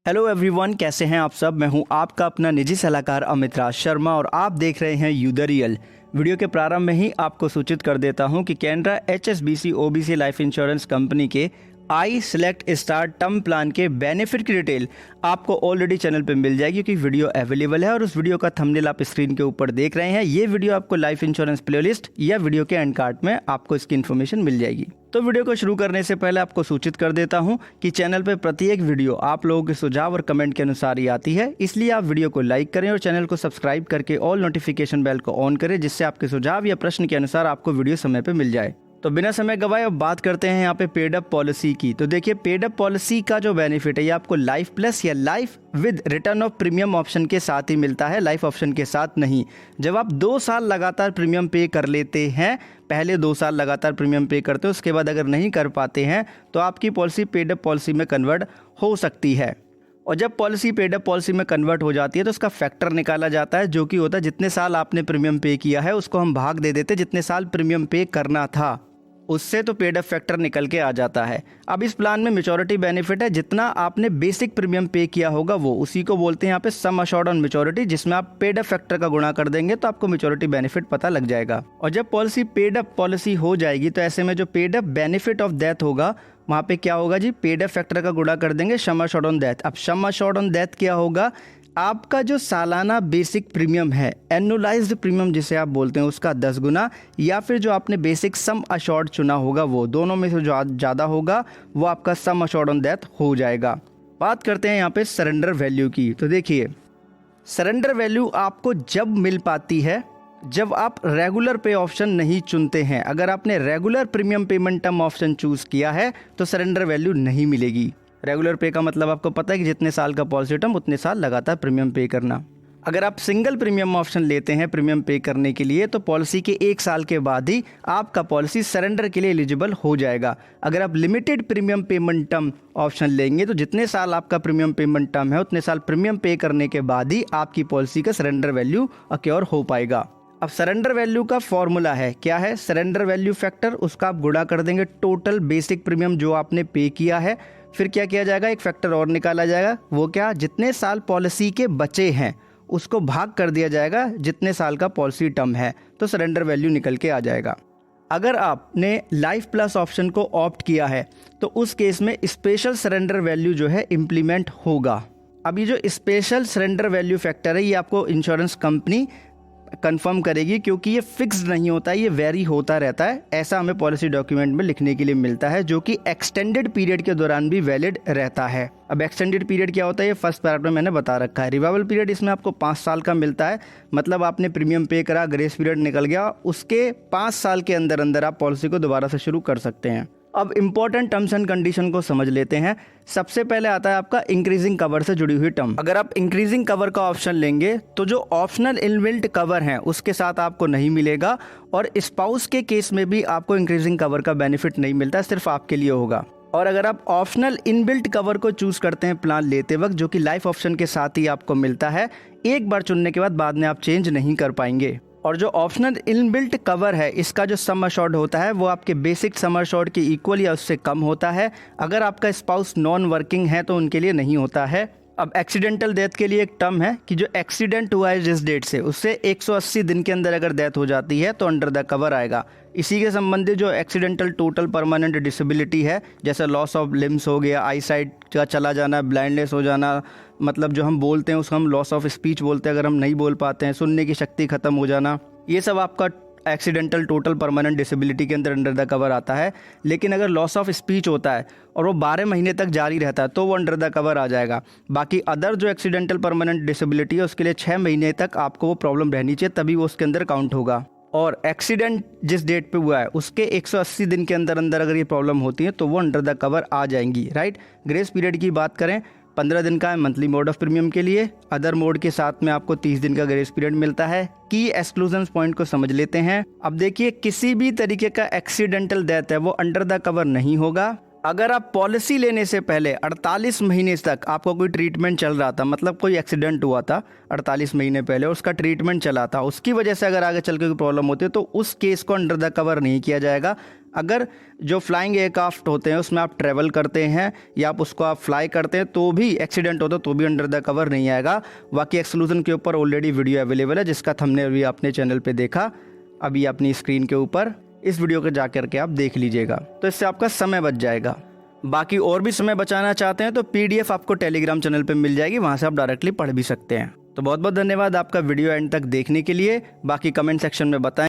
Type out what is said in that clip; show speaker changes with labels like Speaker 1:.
Speaker 1: Hello everyone, कैसे हैं आप सब। मैं हूं आपका अपना निजी सलाहकार अमित राज शर्मा और आप देख रहे हैं यू द रियल। वीडियो के प्रारंभ में ही आपको सूचित कर देता हूं कि Canara HSBC OBC life insurance company के I select star term plan के बेनिफिट की डिटेल आपको ऑलरेडी चैनल पे मिल जाएगी क्योंकि वीडियो अवेलेबल है और उस वीडियो का थंबनेल आप स्क्रीन के ऊपर देख रहे हैं। ये वीडियो आपको लाइफ इंश्योरेंस प्लेलिस्ट या वीडियो के एंड कार्ड में आपको इसकी इन्फॉर्मेशन मिल जाएगी। तो वीडियो को शुरू करने से पहले आपको सूचित कर देता हूं कि चैनल पर प्रत्येक वीडियो आप लोगों के सुझाव और कमेंट के अनुसार ही आती है, इसलिए आप वीडियो को लाइक करें और चैनल को सब्सक्राइब करके ऑल नोटिफिकेशन बेल को ऑन करें, जिससे आपके सुझाव या प्रश्न के अनुसार आपको वीडियो समय पर मिल जाए। तो बिना समय गवाए अब बात करते हैं यहाँ पे पेड अप पॉलिसी की। तो देखिए, पेड अप पॉलिसी का जो बेनिफिट है ये आपको लाइफ प्लस या life with return of premium option के साथ ही मिलता है, लाइफ ऑप्शन के साथ नहीं। जब आप 2 साल लगातार प्रीमियम पे कर लेते हैं, पहले 2 साल लगातार प्रीमियम पे करते हो, उसके बाद अगर नहीं कर पाते हैं तो आपकी पॉलिसी पेड अप पॉलिसी में कन्वर्ट हो सकती है। और जब पॉलिसी पेड अप पॉलिसी में कन्वर्ट हो जाती है तो उसका फैक्टर निकाला जाता है, जो कि होता है जितने साल आपने प्रीमियम पे किया है उसको हम भाग दे देते जितने साल प्रीमियम पे करना था, उससे तो पेड अप फैक्टर निकल के आ जाता है। अब इस प्लान में मैच्योरिटी बेनिफिट है, जितना आपने बेसिक प्रीमियम पे किया होगा वो उसी को बोलते हैं यहाँ पे सम अश्योर्ड ऑन मैच्योरिटी, जिसमें आप पेड अप फैक्टर का गुणा कर देंगे तो आपको मैच्योरिटी बेनिफिट पता लग जाएगा। और जब पॉलिसी पेड अप पॉलिसी हो जाएगी तो ऐसे में जो paid up benefit of death होगा वहाँ पे क्या होगा जी, पेड अप फैक्टर का गुणा कर देंगे सम अश्योर्ड ऑन डेथ। अब सम अश्योर्ड ऑन डेथ क्या होगा, आपका जो सालाना बेसिक प्रीमियम है, एनुअलाइज्ड प्रीमियम जिसे आप बोलते हैं, उसका 10 गुना, या फिर जो आपने बेसिक सम अश्योर्ड चुना होगा वो दोनों में से जो ज़्यादा होगा वो आपका सम अश्योर्ड ऑन डेथ हो जाएगा। बात करते हैं यहाँ पे सरेंडर वैल्यू की। तो देखिए, सरेंडर वैल्यू आपको जब मिल पाती है जब आप रेगुलर पे ऑप्शन नहीं चुनते हैं। अगर आपने regular premium payment term option choose किया है तो सरेंडर वैल्यू नहीं मिलेगी। रेगुलर पे का मतलब आपको पता है कि जितने साल का पॉलिसी टर्म उतने साल लगातार प्रीमियम पे करना। अगर आप सिंगल प्रीमियम ऑप्शन लेते हैं प्रीमियम पे करने के लिए तो पॉलिसी के 1 साल के बाद ही आपका पॉलिसी सरेंडर के लिए एलिजिबल हो जाएगा। अगर आप limited premium payment term option लेंगे तो जितने साल आपका प्रीमियम पेमेंट टर्म है उतने साल प्रीमियम पे करने के बाद ही आपकी पॉलिसी का सरेंडर वैल्यू अक्योर हो पाएगा। अब सरेंडर वैल्यू का फॉर्मूला है, क्या है, सरेंडर वैल्यू फैक्टर, उसका आप गुणा कर देंगे टोटल बेसिक प्रीमियम जो आपने पे किया है। फिर क्या किया जाएगा, एक फैक्टर और निकाला जाएगा, वो क्या, जितने साल पॉलिसी के बचे हैं उसको भाग कर दिया जाएगा जितने साल का पॉलिसी टर्म है, तो सरेंडर वैल्यू निकल के आ जाएगा। अगर आपने लाइफ प्लस ऑप्शन को ऑप्ट किया है तो उस केस में स्पेशल सरेंडर वैल्यू जो है इम्प्लीमेंट होगा। अब ये जो स्पेशल सरेंडर वैल्यू फैक्टर है ये आपको इंश्योरेंस कंपनी कंफर्म करेगी, क्योंकि ये फिक्स्ड नहीं होता है, ये वेरी होता रहता है। ऐसा हमें पॉलिसी डॉक्यूमेंट में लिखने के लिए मिलता है, जो कि एक्सटेंडेड पीरियड के दौरान भी वैलिड रहता है। अब एक्सटेंडेड पीरियड क्या होता है ये फर्स्ट पैराग्राफ में मैंने बता रखा है। रिवाइवल पीरियड इसमें आपको 5 साल का मिलता है, मतलब आपने प्रीमियम पे करा, ग्रेस पीरियड निकल गया, उसके 5 साल के अंदर अंदर आप पॉलिसी को दोबारा से शुरू कर सकते हैं। अब इंपॉर्टेंट टर्म्स एंड कंडीशन को समझ लेते हैं। सबसे पहले आता है आपका इंक्रीजिंग कवर से जुड़ी हुई टर्म। अगर आप इंक्रीजिंग कवर का ऑप्शन लेंगे तो जो ऑप्शनल इनबिल्ट कवर है उसके साथ आपको नहीं मिलेगा, और स्पाउस के केस में भी आपको इंक्रीजिंग कवर का बेनिफिट नहीं मिलता, सिर्फ आपके लिए होगा। और अगर आप ऑप्शनल इनबिल्ट कवर को चूज करते हैं प्लान लेते वक्त, जो कि लाइफ ऑप्शन के साथ ही आपको मिलता है, एक बार चुनने के बाद में आप चेंज नहीं कर पाएंगे। और जो ऑप्शनल इनबिल्ट कवर है इसका जो सम अश्योर्ड होता है वो आपके बेसिक सम अश्योर्ड के इक्वल या उससे कम होता है। अगर आपका स्पाउस नॉन वर्किंग है तो उनके लिए नहीं होता है। अब एक्सीडेंटल डेथ के लिए एक टर्म है कि जो एक्सीडेंट हुआ है जिस डेट से उससे 180 दिन के अंदर अगर डेथ हो जाती है तो अंडर द कवर आएगा। इसी के संबंधित जो एक्सीडेंटल टोटल परमानेंट डिसेबिलिटी है, जैसे लॉस ऑफ लिम्स हो गया, आई साइट का चला जाना, ब्लाइंडनेस हो जाना, मतलब जो हम बोलते हैं उसको हम लॉस ऑफ स्पीच बोलते हैं अगर हम नहीं बोल पाते हैं, सुनने की शक्ति खत्म हो जाना, ये सब आपका एक्सीडेंटल टोटल परमानेंट डिसेबिलिटी के अंदर अंडर द कवर आता है। लेकिन अगर लॉस ऑफ स्पीच होता है और वो 12 महीने तक जारी रहता है तो वो अंडर द कवर आ जाएगा। बाकी अदर जो एक्सीडेंटल परमानेंट डिसेबिलिटी है उसके लिए 6 महीने तक आपको वो प्रॉब्लम रहनी चाहिए, तभी वो उसके अंदर काउंट होगा। और एक्सीडेंट जिस डेट पे हुआ है उसके 180 दिन के अंदर अंदर अगर ये प्रॉब्लम होती है तो वो अंडर द कवर आ जाएंगी, राइट। ग्रेस पीरियड की बात करें, 15 दिन का है मंथली मोड ऑफ प्रीमियम के लिए, अदर मोड के साथ में आपको 30 दिन का ग्रेस पीरियड मिलता है। की एक्सक्लूजन पॉइंट को समझ लेते हैं। अब देखिए, किसी भी तरीके का एक्सीडेंटल डेथ है वो अंडर द कवर नहीं होगा। अगर आप पॉलिसी लेने से पहले 48 महीने तक आपको कोई ट्रीटमेंट चल रहा था, मतलब कोई एक्सीडेंट हुआ था 48 महीने पहले, उसका ट्रीटमेंट चला था, उसकी वजह से अगर आगे चल के कोई प्रॉब्लम होती है तो उस केस को अंडर द कवर नहीं किया जाएगा। अगर जो फ्लाइंग एयरक्राफ्ट होते हैं उसमें आप ट्रैवल करते हैं या आप उसको आप फ्लाई करते हैं तो भी एक्सीडेंट होता है तो भी अंडर द कवर नहीं आएगा। बाकी एक्सक्लूजन के ऊपर ऑलरेडी वीडियो अवेलेबल है जिसका थंबनेल भी आपने चैनल पे देखा, अभी अपनी स्क्रीन के ऊपर इस वीडियो को जा करके आप देख लीजिएगा, तो इससे आपका समय बच जाएगा। बाकी और भी समय बचाना चाहते हैं तो PDF आपको टेलीग्राम चैनल पे मिल जाएगी, वहाँ से आप डायरेक्टली पढ़ भी सकते हैं। तो बहुत बहुत धन्यवाद आपका वीडियो एंड तक देखने के लिए। बाकी कमेंट सेक्शन में बताएं